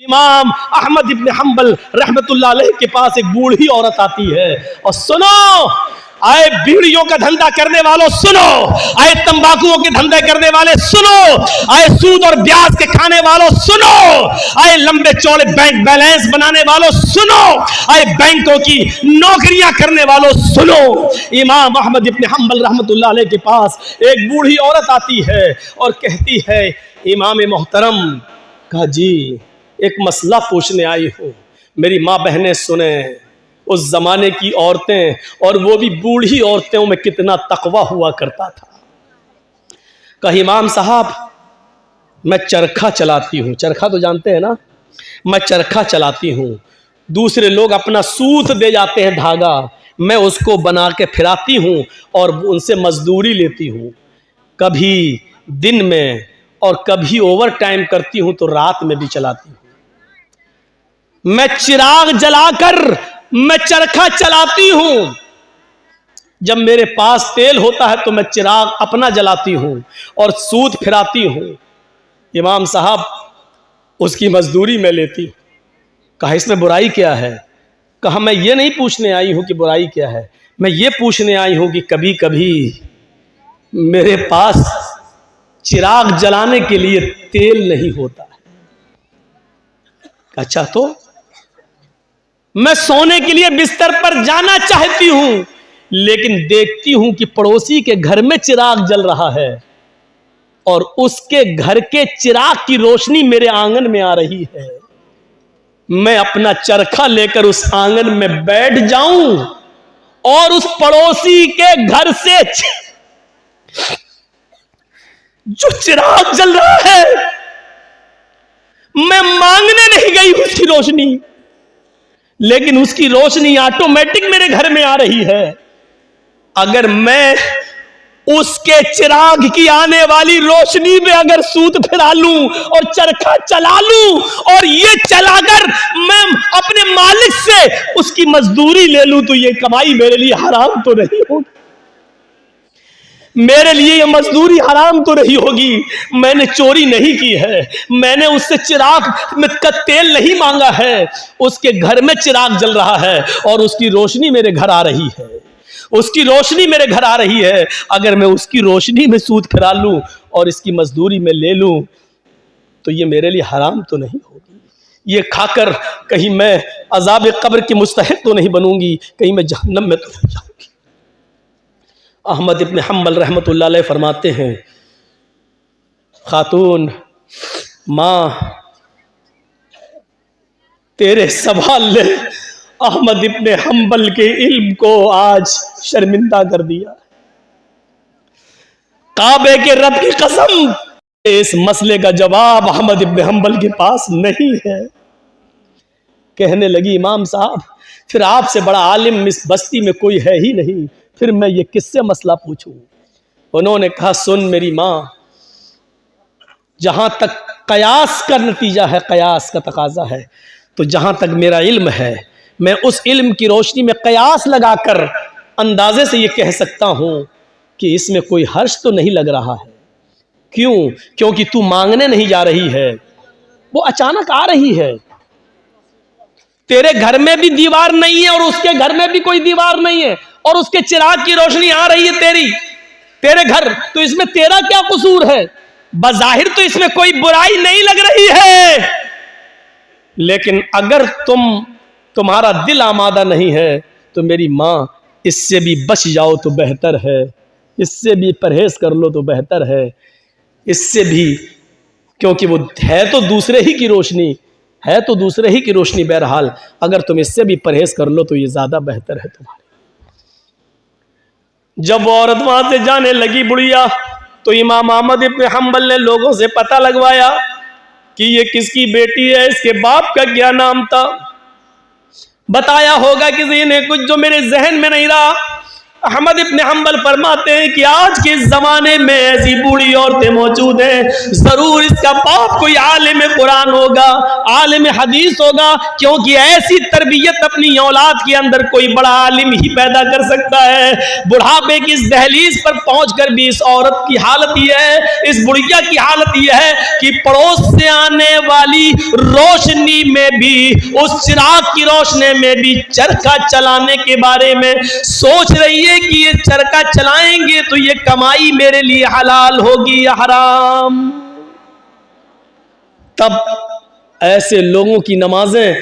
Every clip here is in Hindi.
इमाम अहमद इब्न हम्बल रहमतुल्लाह अलैह के पास एक बूढ़ी औरत आती है और सुनो, आए बीड़ियों का धंधा करने वालों सुनो, आए तंबाकुओं के धंधे करने वाले सुनो, आए सूद और ब्याज के खाने वालों सुनो, आए लंबे चौड़े बैंक बैलेंस बनाने वालों सुनो, आए बैंकों की नौकरियां करने वालों सुनो। इमाम अहमद इब्न हम्बल रहमतुल्लाह अलैह के पास एक बूढ़ी औरत आती है और कहती है, इमाम मोहतरम, कहा जी एक मसला पूछने आई हूँ, मेरी माँ बहनें सुने। उस जमाने की औरतें, और वो भी बूढ़ी औरतों में कितना तकवा हुआ करता था। कहा इमाम साहब, मैं चरखा चलाती हूँ, चरखा तो जानते हैं ना, मैं चरखा चलाती हूँ, दूसरे लोग अपना सूत दे जाते हैं धागा, मैं उसको बना के फिराती हूँ और उनसे मजदूरी लेती हूँ। कभी दिन में और कभी ओवर टाइम करती हूँ तो रात में भी चलाती हूँ। मैं चिराग जलाकर मैं चरखा चलाती हूं। जब मेरे पास तेल होता है तो मैं चिराग अपना जलाती हूं और सूत फिराती हूं। इमाम साहब, उसकी मजदूरी मैं लेती हूं। कहा इसमें बुराई क्या है? कहा मैं ये नहीं पूछने आई हूं कि बुराई क्या है, मैं ये पूछने आई हूं कि कभी कभी मेरे पास चिराग जलाने के लिए तेल नहीं होता है। अच्छा, तो मैं सोने के लिए बिस्तर पर जाना चाहती हूं, लेकिन देखती हूं कि पड़ोसी के घर में चिराग जल रहा है और उसके घर के चिराग की रोशनी मेरे आंगन में आ रही है। मैं अपना चरखा लेकर उस आंगन में बैठ जाऊं और उस पड़ोसी के घर से जो चिराग जल रहा है, मैं मांगने नहीं गई उसकी रोशनी, लेकिन उसकी रोशनी ऑटोमेटिक मेरे घर में आ रही है। अगर मैं उसके चिराग की आने वाली रोशनी में अगर सूत फिरा लूं और चरखा चला लूं और ये चलाकर मैं अपने मालिक से उसकी मजदूरी ले लूं, तो ये कमाई मेरे लिए हराम तो नहीं होगी? मेरे लिए ये मजदूरी हराम तो नहीं होगी? मैंने चोरी नहीं की है, मैंने उससे चिराग में का तेल नहीं मांगा है, उसके घर में चिराग जल रहा है और उसकी रोशनी मेरे घर आ रही है, उसकी रोशनी मेरे घर आ रही है। अगर मैं उसकी रोशनी में सूत फिरा लूं और इसकी मजदूरी में ले लूं तो ये मेरे लिए हराम तो नहीं होगी? ये खाकर कहीं मैं अजाब कब्र की मुस्तहिक तो नहीं बनूंगी, कहीं मैं जहन्नम में तो नहीं जाऊंगी? अहमद इब्न हम्बल रहमतुल्लाह अलैह फरमाते हैं, खातून माँ, तेरे सवाल ने अहमद इब्न हम्बल के इल्म को आज शर्मिंदा कर दिया। काबे के रब की कसम, इस मसले का जवाब अहमद इब्न हम्बल के पास नहीं है। कहने लगी, इमाम साहब, फिर आपसे बड़ा आलिम इस बस्ती में कोई है ही नहीं, फिर मैं ये किससे मसला पूछूं? उन्होंने कहा, सुन मेरी माँ, जहां तक कयास का नतीजा है, कयास का तकाजा है, तो जहां तक मेरा इल्म है, मैं उस इल्म की रोशनी में कयास लगाकर अंदाजे से ये कह सकता हूं कि इसमें कोई हर्ष तो नहीं लग रहा है। क्यों? क्योंकि तू मांगने नहीं जा रही है, वो अचानक आ रही है। तेरे घर में भी दीवार नहीं है और उसके घर में भी कोई दीवार नहीं है, और उसके चिराग की रोशनी आ रही है तेरे घर, तो इसमें तेरा क्या कसूर है? बज़ाहिर तो इसमें कोई बुराई नहीं लग रही है, लेकिन अगर तुम्हारा दिल आमादा नहीं है तो मेरी माँ, इससे भी बच जाओ तो बेहतर है, इससे भी परहेज कर लो तो बेहतर है, इससे भी, क्योंकि वो है तो दूसरे ही की रोशनी, है तो दूसरे ही की रोशनी, बहरहाल अगर तुम इससे भी परहेज कर लो तो ये ज्यादा बेहतर है तुम्हारे। जब वो औरत वहां से जाने लगी बुढ़िया, तो इमाम अहमद इब्न हम्बल ने लोगों से पता लगवाया कि ये किसकी बेटी है, इसके बाप का क्या नाम था। बताया होगा किसी ने कुछ जो मेरे जहन में नहीं रहा। अहमद इब्न हम्बल फरमाते हैं कि आज के जमाने में ऐसी बूढ़ी औरतें मौजूद हैं, जरूर इसका बाप कोई आलिम कुरान होगा, आलिम हदीस होगा, क्योंकि ऐसी तरबियत अपनी औलाद के अंदर कोई बड़ा आलिम ही पैदा कर सकता है। बुढ़ापे की इस दहलीज पर पहुंचकर भी इस औरत की हालत यह है, इस बुढ़िया की हालत यह है कि पड़ोस से आने वाली रोशनी में भी, उस चिराग की रोशनी में भी चरखा चलाने के बारे में सोच रही है कि ये चरखा चलाएंगे तो ये कमाई मेरे लिए हलाल होगी या हराम। तब ऐसे लोगों की नमाजें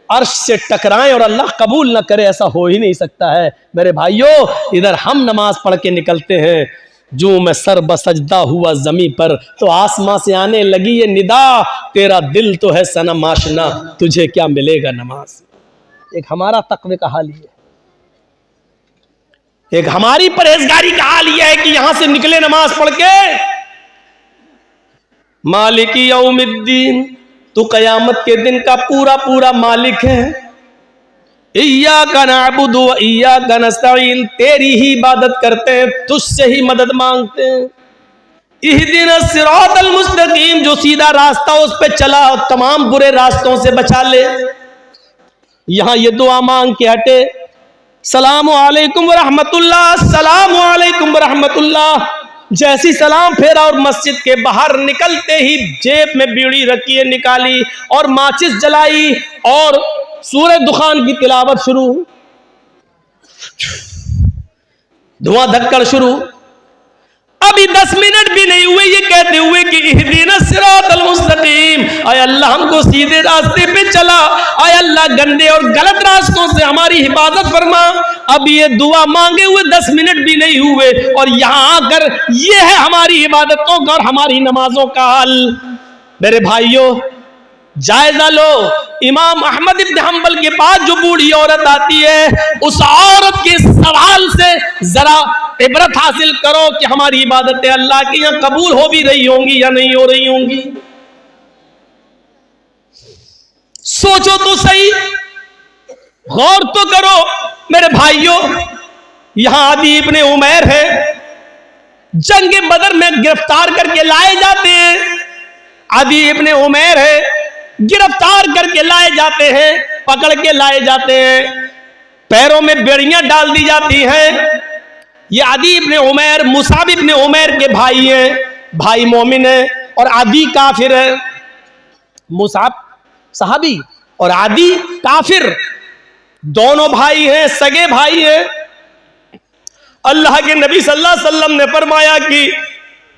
अर्श से टकराएं और अल्लाह कबूल ना करे, ऐसा हो ही नहीं सकता है। मेरे भाइयों, इधर हम नमाज पढ़ के निकलते हैं, जो मैं सर बसजदा हुआ जमी पर तो आसमां से आने लगी ये निदा, तेरा दिल तो है सनम आशना, तुझे क्या मिलेगा नमाज। एक हमारा तकवे का हाल ये है, एक हमारी परहेजगारी का हाल यह है कि यहां से निकले नमाज पढ़ के, मालिकी यौमिद्दीन, तू कयामत के दिन का पूरा पूरा मालिक है। इय्याका नअबुदु व इय्याका नस्तईन, तेरी ही इबादत करते हैं, तुझसे ही मदद मांगते हैं। इहदिनस सिरातल मुस्तकीम, जो सीधा रास्ता उस पे चला, तमाम बुरे रास्तों से बचा ले। यहां ये दुआ मांग के हटे, सलामु अलैकुम व रहमतुल्लाह, सलामु अलैकुम व रहमतुल्लाह, जैसी सलाम फेरा और मस्जिद के बाहर निकलते ही जेब में बीड़ी रखी है, निकाली और माचिस जलाई और सूरह दुखान की तिलावत शुरू, धुआं धक्कड़ शुरू। अभी 10 मिनट भी नहीं हुए ये कहते हुए कि इहदिनस सिरातल मुस्तकीम, आय अल्लाह हमको सीधे रास्ते पे चला, आय अल्लाह गंदे और गलत रास्तों से हमारी हिफाजत फरमा। अब ये दुआ मांगे हुए 10 मिनट भी नहीं हुए और यहां आकर ये है हमारी इबादतों का और हमारी नमाजों का हाल। मेरे भाइयों, जायजा लो, इमाम अहमद इब्न हम्बल के पास जो बूढ़ी औरत आती है, उस औरत के सवाल से जरा इबरत हासिल करो कि हमारी इबादतें अल्लाह के यहां कबूल हो भी रही होंगी या नहीं हो रही होंगी। सोचो तो सही, गौर तो करो। मेरे भाइयों, यहां आदि इब्ने उमैर है, जंग बदर में गिरफ्तार करके लाए जाते हैं। आदि इब्ने उमैर है, गिरफ्तार करके लाए जाते हैं, पकड़ के लाए जाते हैं, पैरों में बेड़ियां डाल दी जाती हैं। ये आदि इब्ने उमैर मुसाब इब्ने उमैर के भाई हैं, भाई मोमिन है और आदि काफिर है। मुसाब सहाबी और आदि काफिर, दोनों भाई हैं, सगे भाई हैं। अल्लाह के नबी सल्लल्लाहु अलैहि वसल्लम ने फरमाया कि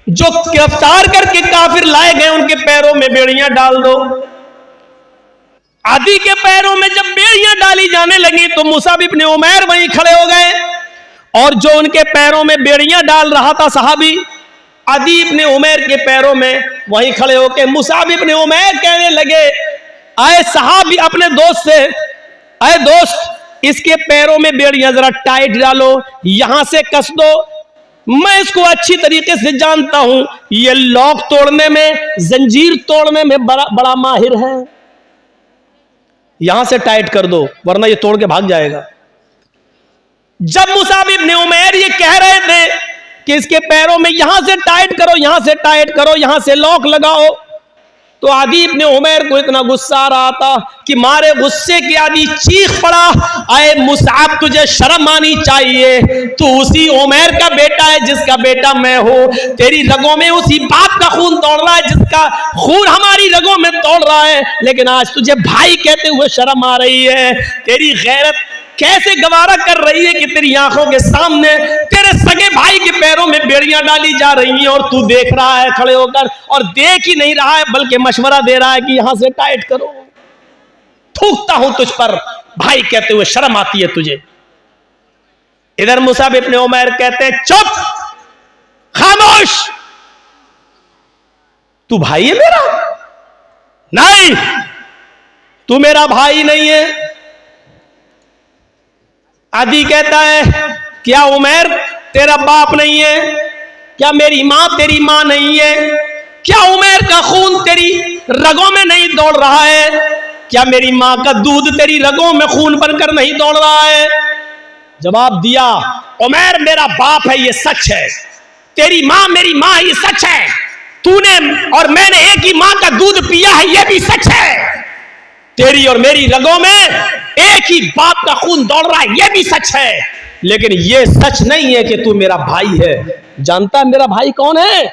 जो गिरफ्तार करके काफिर लाए गए उनके पैरों में बेड़ियां डाल दो। आदि के पैरों में जब बेड़ियां डाली जाने लगी तो मुसाब इब्ने उमैर वहीं खड़े हो गए और जो उनके पैरों में बेड़ियां डाल रहा था सहाबी, आदि इब्ने उमैर के पैरों में वहीं खड़े होकर मुसाब इब्ने उमैर कहने लगे, आए सहाबी अपने दोस्त से, आए दोस्त इसके पैरों में बेड़ियां जरा टाइट डालो, यहां से कस दो, मैं इसको अच्छी तरीके से जानता हूं, ये लॉक तोड़ने में, जंजीर तोड़ने में बड़ा माहिर है, यहां से टाइट कर दो वरना ये तोड़ के भाग जाएगा। जब मुसाब इब्ने उमैर ये कह रहे थे कि इसके पैरों में यहां से टाइट करो, यहां से टाइट करो, यहां से लॉक लगाओ, तो आदि इब्ने उमैर को इतना गुस्सा आ रहा था कि मारे गुस्से के आदि चीख पड़ा, आए मुसाब तुझे शर्म आनी चाहिए, तू उसी उमैर का बेटा है जिसका बेटा मैं हूं, तेरी रगों में उसी बाप का खून दौड़ रहा है जिसका खून हमारी रगों में दौड़ रहा है, लेकिन आज तुझे भाई कहते हुए शर्म आ रही है। तेरी गैरत कैसे गवारा कर रही है कि तेरी आंखों के सामने तेरे सगे भाई के पैरों में बेड़ियां डाली जा रही हैं और तू देख रहा है खड़े होकर, और देख ही नहीं रहा है बल्कि मशवरा दे रहा है कि यहां से टाइट करो। थूकता हूं तुझ पर भाई कहते हुए, शर्म आती है तुझे। इधर मुसाब इब्ने उमैर कहते हैं, चुप, खामोश, तू भाई है मेरा? नहीं, तू मेरा भाई नहीं है। आदि कहता है, क्या उमैर तेरा बाप नहीं है? क्या मेरी मां तेरी मां नहीं है? क्या उमैर का खून तेरी रगों में नहीं दौड़ रहा है? क्या मेरी मां का दूध तेरी रगों में खून बनकर नहीं दौड़ रहा है? जवाब दिया, उमैर मेरा बाप है, ये सच है। तेरी माँ मेरी माँ, ये सच है। तूने और मैंने एक ही माँ का दूध पिया है, ये भी सच है। तेरी और मेरी रगों में एक ही बाप का खून दौड़ रहा है, ये भी सच है। लेकिन ये सच नहीं है कि तू मेरा भाई है। जानता है मेरा भाई कौन है?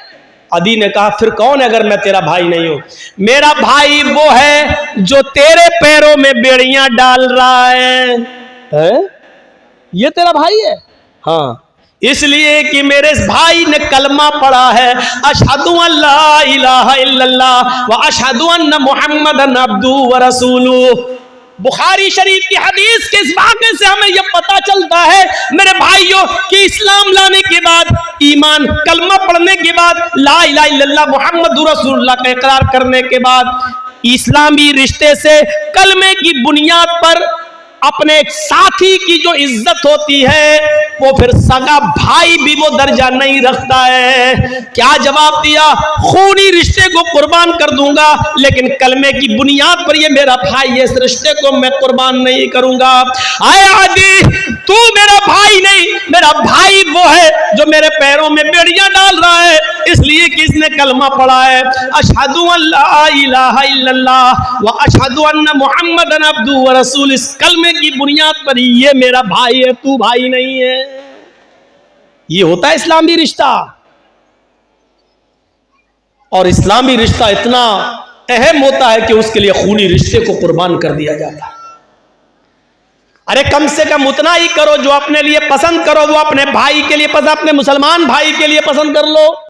अदी ने कहा फिर कौन है अगर मैं तेरा भाई नहीं हूं? मेरा भाई वो है जो तेरे पैरों में बेड़ियां डाल रहा है? ये तेरा भाई है? हाँ, इसलिए कि मेरे भाई ने कलमा पढ़ा है, अशहदु अल्ला इलाहा इल्लल्लाह व अशहदु अन्ना मुहम्मदन अब्दुहु व रसूलुहु। बुखारी शरीफ की हदीस के इस वाक़े से हमें यह पता चलता है मेरे भाइयों कि इस्लाम लाने के बाद, ईमान कलमा पढ़ने के बाद, ला इलाहा इल्लल्लाह मुहम्मदुर रसूलुल्लाह का इकरार करने के बाद, इस्लामी रिश्ते से कलमे की बुनियाद पर अपने एक साथी की जो इज्जत होती है वो फिर सगा भाई भी वो दर्जा नहीं रखता है। क्या जवाब दिया? खूनी रिश्ते को कुर्बान कर दूंगा, लेकिन कलमे की बुनियाद पर ये मेरा भाई है, इस रिश्ते को मैं कुर्बान नहीं करूंगा। आए आदि, तू मेरा भाई नहीं, मेरा भाई वो है जो मेरे पैरों में बेड़ियां डाल रहा है, इसलिए कि इसने कलमा पढ़ा है, अशहदु अल्ला इलाहा इल्लल्लाह व अशहदु अन्ना मुहम्मदन अब्दुहु व रसूलुहु। इस कलमे की बुनियाद पर ये मेरा भाई है, तू भाई नहीं है। ये होता है इस्लामी रिश्ता। और इस्लामी रिश्ता इतना अहम होता है कि उसके लिए खूनी रिश्ते को कुर्बान कर दिया जाता है। अरे कम से कम उतना ही करो जो अपने लिए पसंद करो, वो अपने भाई के लिए पसंद, अपने मुसलमान भाई के लिए पसंद कर लो।